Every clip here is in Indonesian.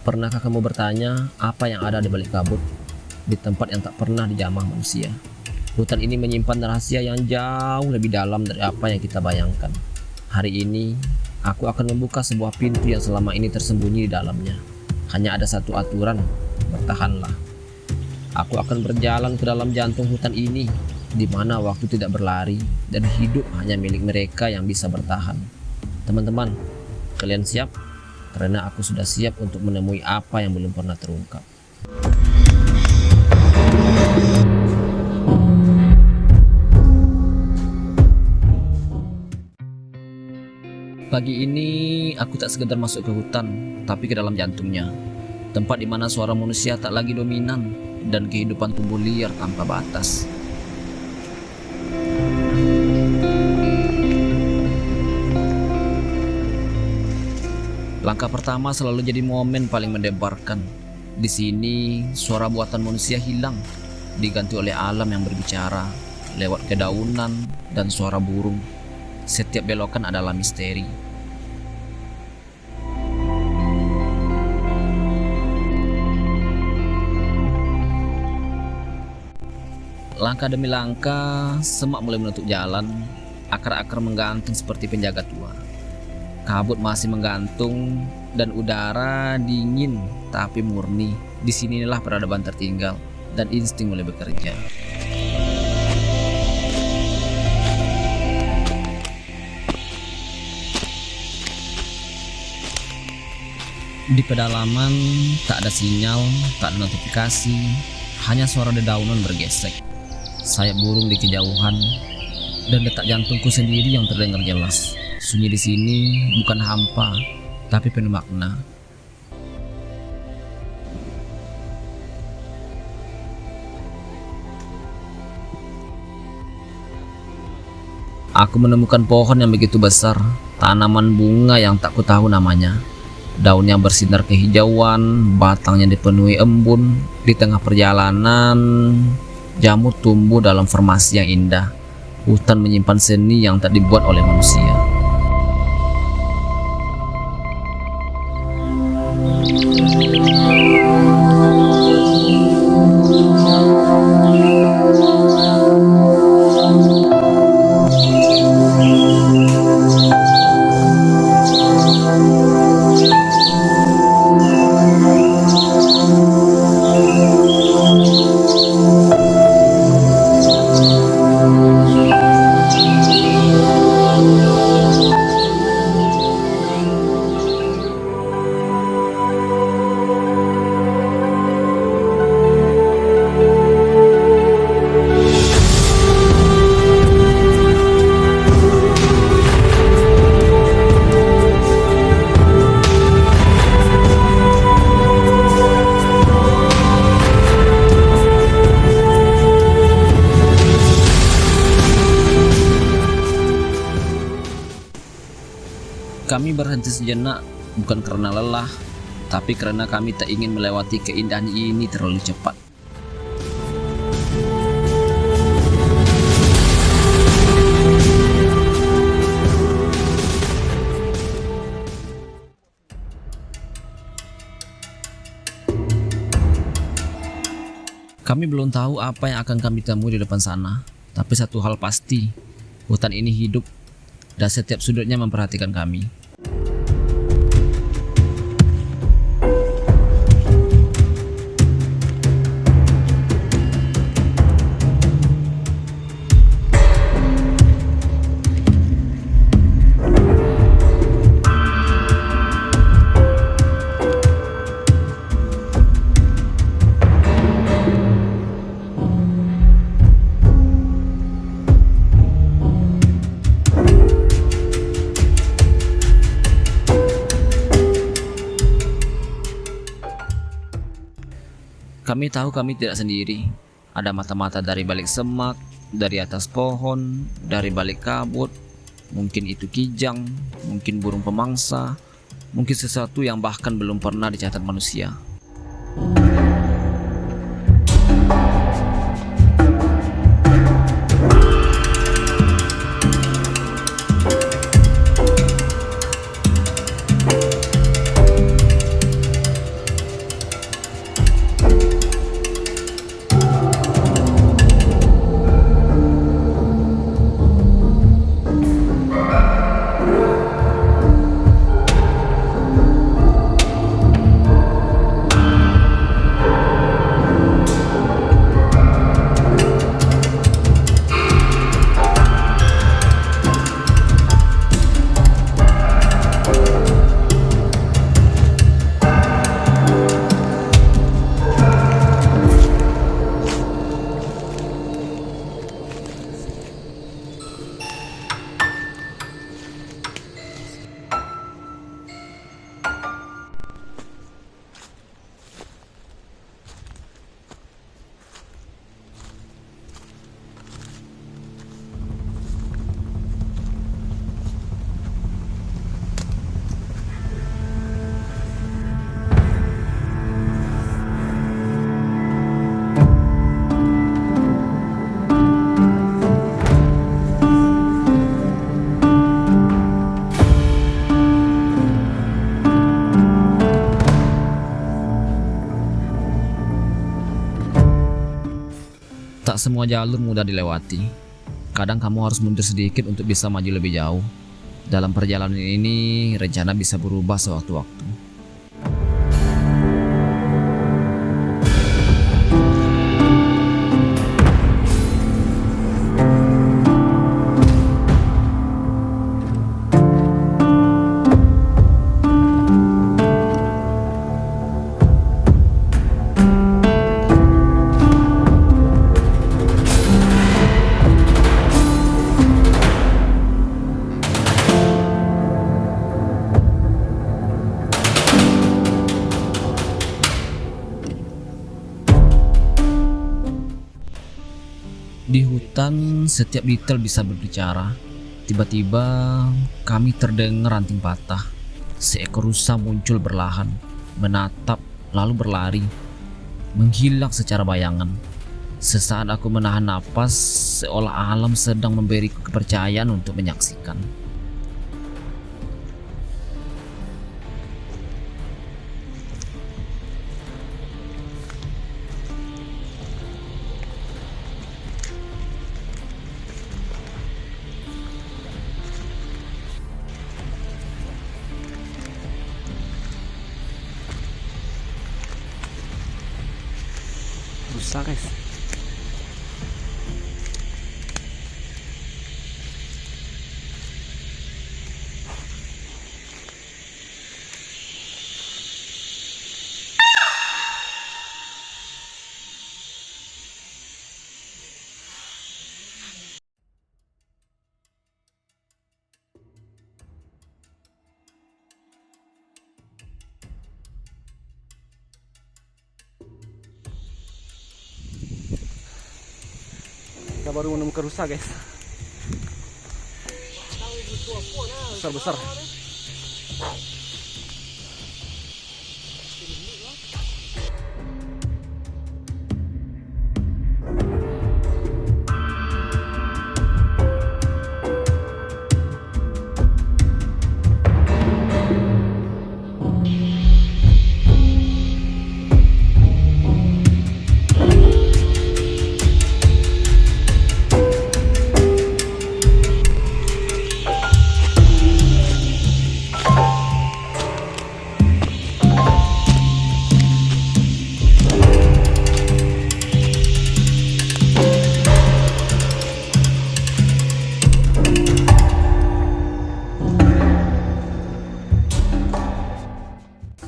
Pernahkah kamu bertanya apa yang ada di balik kabut, di tempat yang tak pernah dijamah manusia? Hutan ini menyimpan rahasia yang jauh lebih dalam dari apa yang kita bayangkan. Hari ini, aku akan membuka sebuah pintu yang selama ini tersembunyi di dalamnya. Hanya ada satu aturan, bertahanlah. Aku akan berjalan ke dalam jantung hutan ini, di mana waktu tidak berlari dan hidup hanya milik mereka yang bisa bertahan. Teman-teman, kalian siap? Karena aku sudah siap untuk menemui apa yang belum pernah terungkap. Pagi ini aku tak sekedar masuk ke hutan, tapi ke dalam jantungnya. Tempat di mana suara manusia tak lagi dominan dan kehidupan tumbuh liar tanpa batas. Langkah pertama selalu jadi momen paling mendebarkan. Di sini, suara buatan manusia hilang, diganti oleh alam yang berbicara lewat kedaunan dan suara burung. Setiap belokan adalah misteri. Langkah demi langkah, semak mulai menutup jalan. Akar-akar menggantung seperti penjaga tua. Kabut masih menggantung dan udara dingin tapi murni. Disinilah peradaban tertinggal dan insting mulai bekerja. Di pedalaman tak ada sinyal, tak ada notifikasi, hanya suara dedaunan bergesek, sayap burung di kejauhan, dan detak jantungku sendiri yang terdengar jelas. Sunyi di sini bukan hampa, tapi penuh makna. Aku menemukan pohon yang begitu besar, tanaman bunga yang tak ku tahu namanya. Daunnya bersinar kehijauan, batangnya dipenuhi embun. Di tengah perjalanan, jamur tumbuh dalam formasi yang indah. Hutan menyimpan seni yang tak dibuat oleh manusia. Kami berhenti sejenak, bukan karena lelah, tapi karena kami tak ingin melewati keindahan ini terlalu cepat. Kami belum tahu apa yang akan kami temui di depan sana, tapi satu hal pasti, hutan ini hidup dan setiap sudutnya memperhatikan kami. Kami tahu kami tidak sendiri. Ada mata-mata dari balik semak, dari atas pohon, dari balik kabut. Mungkin itu kijang, mungkin burung pemangsa, mungkin sesuatu yang bahkan belum pernah dicatat manusia. Tak semua jalur mudah dilewati. Kadang kamu harus mundur sedikit untuk bisa maju lebih jauh. Dalam perjalanan ini, rencana bisa berubah sewaktu-waktu. Di hutan, setiap detail bisa berbicara. Tiba-tiba, kami terdengar ranting patah. Seekor rusa muncul berlahan, menatap, lalu berlari, menghilang secara bayangan. Sesaat aku menahan napas, seolah alam sedang memberiku kepercayaan untuk menyaksikan. Rusak guys. Kita baru menemukan rusa guys. Besar-besar.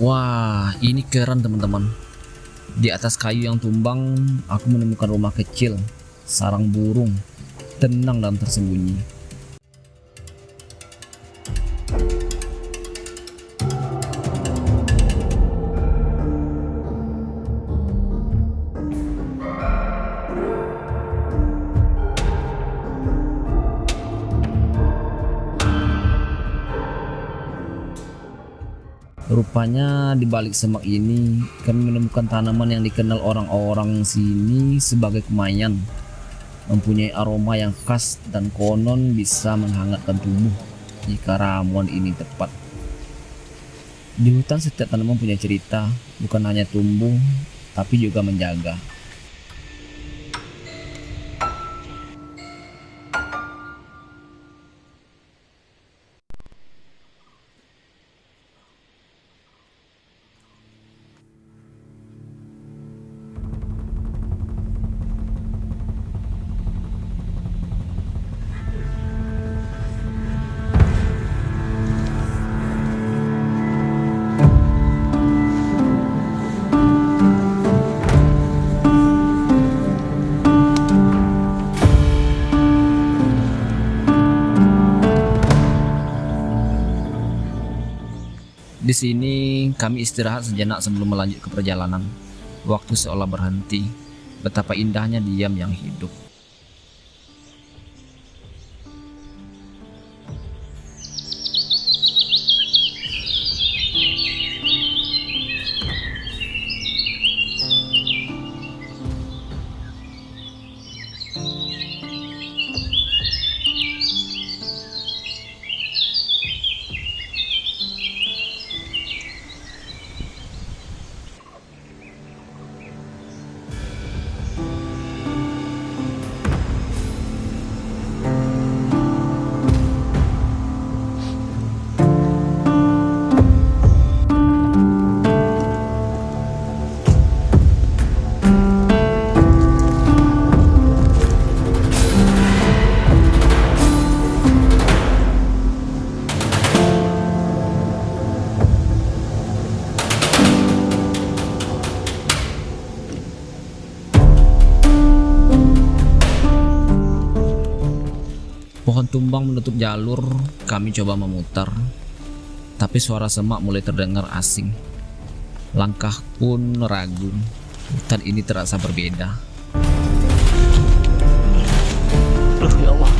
Wah, ini keren teman-teman. Di atas kayu yang tumbang, aku menemukan rumah kecil, sarang burung, tenang dan tersembunyi. Rupanya di balik semak ini kami menemukan tanaman yang dikenal orang-orang sini sebagai kumayan. Mempunyai aroma yang khas dan konon bisa menghangatkan tubuh jika ramuan ini tepat. Di hutan setiap tanaman punya cerita, bukan hanya tumbuh tapi juga menjaga. Di sini kami istirahat sejenak sebelum melanjut ke perjalanan. Waktu seolah berhenti. Betapa indahnya diam yang hidup. tumbang menutup jalur, kami coba memutar. Tapi suara semak mulai terdengar asing. Langkah pun ragu. Hutan ini terasa berbeda. Aduh, ya Allah.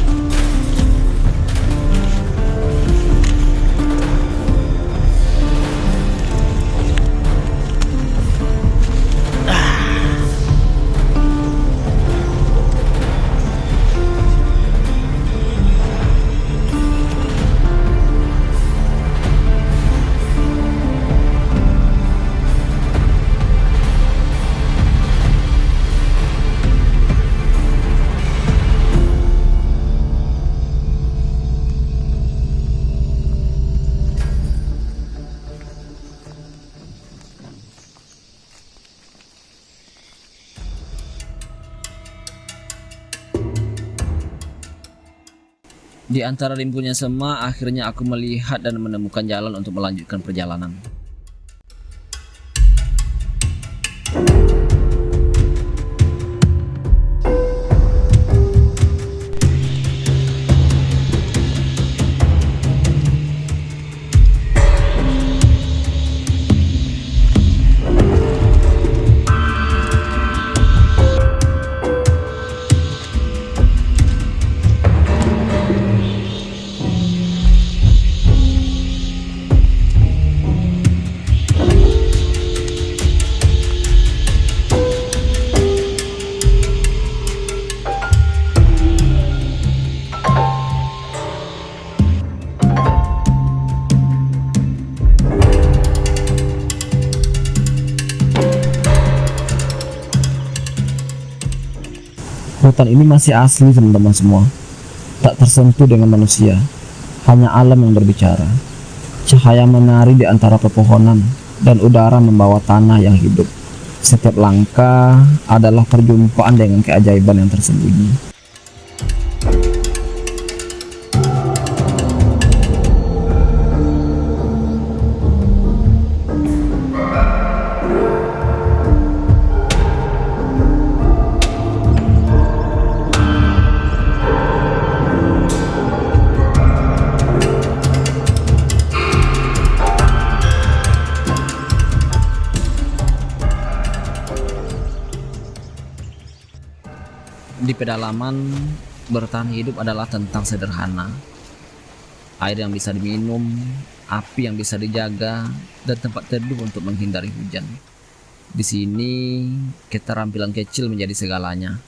Di antara rimbunya semak, akhirnya aku melihat dan menemukan jalan untuk melanjutkan perjalanan. Hutan ini masih asli teman-teman semua, tak tersentuh dengan manusia, hanya alam yang berbicara. Cahaya menari di antara pepohonan dan udara membawa tanah yang hidup. Setiap langkah adalah perjumpaan dengan keajaiban yang tersembunyi. Di pedalaman, bertahan hidup adalah tentang sederhana. Air yang bisa diminum, api yang bisa dijaga, dan tempat teduh untuk menghindari hujan. Di sini, keterampilan kecil menjadi segalanya.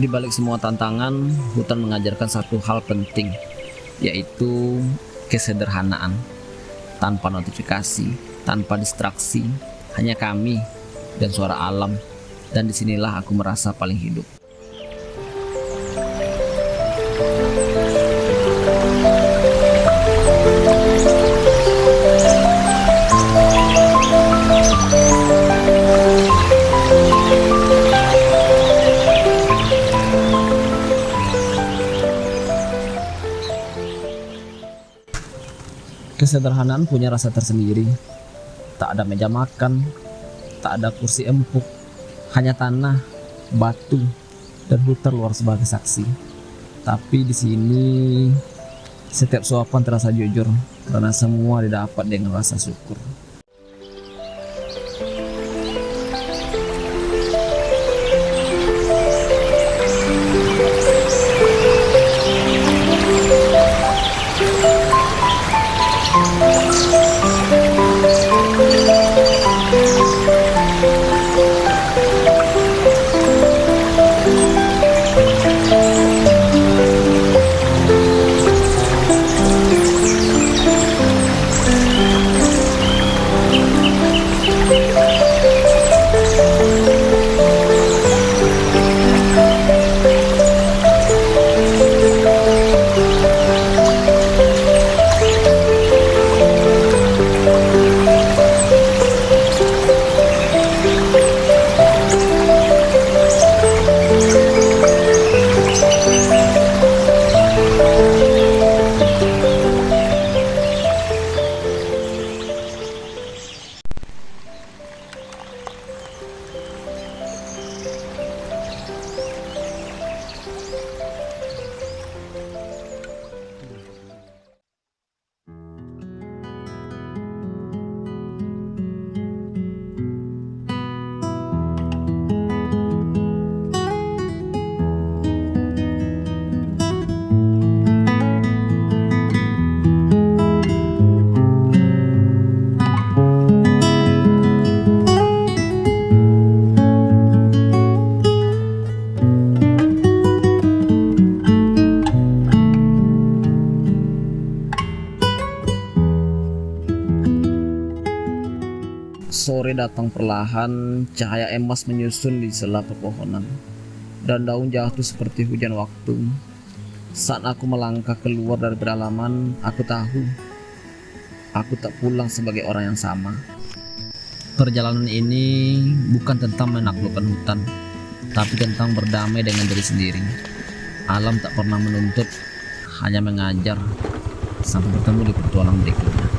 Di balik semua tantangan, hutan mengajarkan satu hal penting, yaitu kesederhanaan. Tanpa notifikasi, tanpa distraksi, hanya kami dan suara alam. Dan disinilah aku merasa paling hidup. Kesederhanaan punya rasa tersendiri. Tak ada meja makan, tak ada kursi empuk, hanya tanah, batu, dan hutan luar sebagai saksi. Tapi di sini setiap suapan terasa jujur karena semua didapat dengan rasa syukur. Sore datang perlahan, cahaya emas menyusun di sela pepohonan, dan daun jatuh seperti hujan waktu. Saat aku melangkah keluar dari pedalaman, aku tahu aku tak pulang sebagai orang yang sama. Perjalanan ini bukan tentang menaklukkan hutan, tapi tentang berdamai dengan diri sendiri. Alam tak pernah menuntut, hanya mengajar. Sampai bertemu di petualang berikutnya.